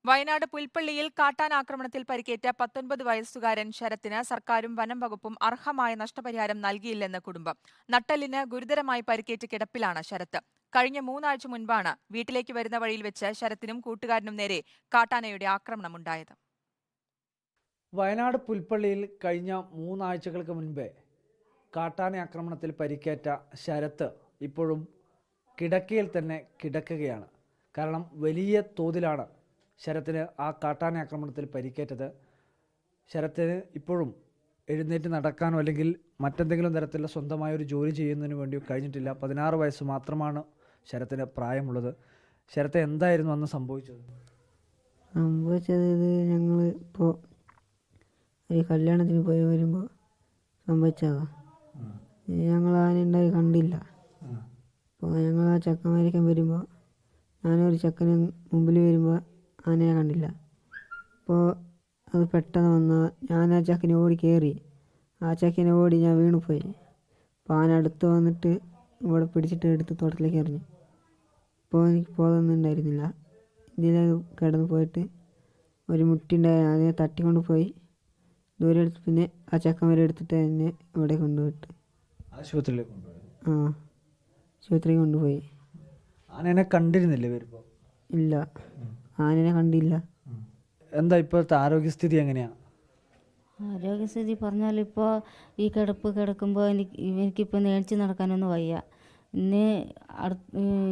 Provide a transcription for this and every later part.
വയനാട് പുൽപ്പള്ളിയിൽ കാട്ടാനാക്രമണത്തിൽ പരിക്കേറ്റ 19 വയസ്സുകാരൻ ശരത്തിന് സർക്കാരും വനം വകുപ്പും അർഹമായ നഷ്ടപരിഹാരം നൽകിയില്ലെന്ന് കുടുംബം. നട്ടെല്ലിന് ഗുരുതരമായി പരിക്കേറ്റ് കിടപ്പിലാണ് ശരത്ത്. കഴിഞ്ഞ 3 ആഴ്ച മുൻപാണ് വീട്ടിലേക്ക് വരുന്ന വഴിയിൽ വെച്ച് ശരത്തിനും കൂട്ടുകാരനും നേരെ കാട്ടാനയുടെ ആക്രമണമുണ്ടായത്. വയനാട് പുൽപ്പള്ളിയിൽ കഴിഞ്ഞ 3 ആഴ്ചകൾക്ക് മുൻപേ കാട്ടാന ആക്രമണത്തിൽ പരിക്കേറ്റ ശരത്ത് ഇപ്പോഴും കിടക്കയിൽ തന്നെ കിടക്കുകയാണ്. കാരണം വലിയ തോതിലാണ് ശരത്തിന് ആ കാട്ടാന ആക്രമണത്തിൽ പരിക്കേറ്റത്. ശരത്തിന് ഇപ്പോഴും എഴുന്നേറ്റ് നടക്കാനോ അല്ലെങ്കിൽ മറ്റെന്തെങ്കിലും തരത്തിലുള്ള സ്വന്തമായ ഒരു ജോലി ചെയ്യുന്നതിന് വേണ്ടിയോ കഴിഞ്ഞിട്ടില്ല. 16 വയസ്സ് മാത്രമാണ് ശരത്തിന് പ്രായമുള്ളത്. ശരത്ത് എന്തായിരുന്നു അന്ന് സംഭവിച്ചത്? ഞങ്ങൾ ഇപ്പോൾ ഒരു കല്യാണത്തിന് പോയി വരുമ്പോൾ സംഭവിച്ചതാ. ഞങ്ങൾ ആനയുണ്ടായി കണ്ടില്ല. അപ്പോൾ ഞങ്ങൾ ആ ചക്കന്മാരിക്കാൻ വരുമ്പോൾ ഞാനൊരു ചക്കന് മുമ്പിൽ വരുമ്പോൾ ആനയെ കണ്ടില്ല. അപ്പോൾ അത് പെട്ടെന്ന് വന്നാൽ ഞാൻ ആ ചക്കനെ ഓടി കയറി. ആ ചക്കനെ ഓടി ഞാൻ വീണുപോയി. അപ്പോൾ ആന അടുത്ത് വന്നിട്ട് ഇവിടെ പിടിച്ചിട്ട് എടുത്ത് തോട്ടത്തിലേക്ക് എറിഞ്ഞു. അപ്പോൾ എനിക്ക് ബോധമൊന്നും ഉണ്ടായിരുന്നില്ല. ഇതിലെ കിടന്ന് പോയിട്ട് ഒരു മുട്ടിണ്ടായി, അതിനെ തട്ടിക്കൊണ്ട് പോയി ദൂരെ എടുത്ത് പിന്നെ ആ ചക്കന്മാരെ എടുത്തിട്ട് എന്നെ ഇവിടെ കൊണ്ടുപോയിട്ട് ആശുപത്രിയിലേക്ക് കൊണ്ടുപോയി. ആശുപത്രിയിൽ കൊണ്ടുപോയി. ആനേനെ കണ്ടിരുന്നില്ലേ വരുമ്പോൾ? ഇല്ല, ആനനെ കണ്ടില്ല. എന്താ ഇപ്പോഴത്തെ ആരോഗ്യസ്ഥിതി എങ്ങനെയാണ്? ആരോഗ്യസ്ഥിതി പറഞ്ഞാൽ ഇപ്പോൾ ഈ കിടക്കുമ്പോൾ എനിക്കിപ്പോൾ എണിച്ച് നടക്കാനൊന്നും വയ്യ. ഇന്ന്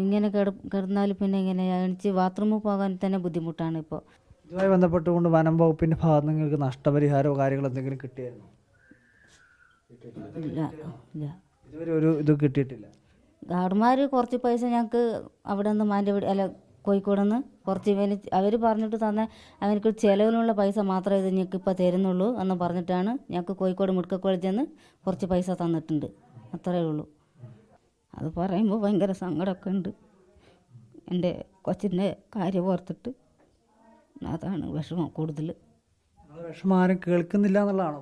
ഇങ്ങനെ കിടന്നാൽ പിന്നെ ഇങ്ങനെ എണിച്ച് ബാത്റൂമിൽ പോകാൻ തന്നെ ബുദ്ധിമുട്ടാണ് ഇപ്പോൾ. ഇതുമായി ബന്ധപ്പെട്ടുകൊണ്ട് വനം വകുപ്പിൻ്റെ ഭാഗത്ത് നിങ്ങൾക്ക് നഷ്ടപരിഹാരമോ കാര്യങ്ങളോ എന്തെങ്കിലും കിട്ടിയായിരുന്നു? ഇല്ല ഇല്ല, ഇതുവരെ ഒരു ഇത് കിട്ടിയിട്ടില്ല. ഗാർഡന്മാർ കുറച്ച് പൈസ ഞങ്ങൾക്ക് അവിടെ നിന്ന് അല്ല കോഴിക്കോട് നിന്ന് കുറച്ച് അവർ പറഞ്ഞിട്ട് തന്നെ അവർക്ക് ചിലവിനുള്ള പൈസ മാത്രമേ ഇത് ഞങ്ങൾക്ക് ഇപ്പോൾ തരുന്നുള്ളൂ എന്ന് പറഞ്ഞിട്ടാണ് ഞങ്ങൾക്ക് കോഴിക്കോട് മെഡിക്കൽ കോളേജിൽ നിന്ന് കുറച്ച് പൈസ തന്നിട്ടുണ്ട്. അത്രയേ ഉള്ളൂ. അത് പറയുമ്പോൾ ഭയങ്കര സങ്കടമൊക്കെ ഉണ്ട്. എൻ്റെ കൊച്ചിൻ്റെ കാര്യം ഓർത്തിട്ട് അതാണ് വിഷമം കൂടുതൽ. വിഷമം ആരും കേൾക്കുന്നില്ല എന്നുള്ളതാണോ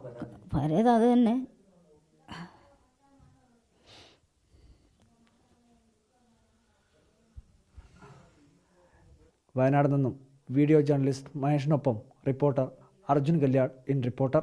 പരേത്? അത് തന്നെ. വയനാട് നിന്നും വീഡിയോ ജേർണലിസ്റ്റ് മഹേഷിനൊപ്പം reporter Arjun Kalyan in reporter.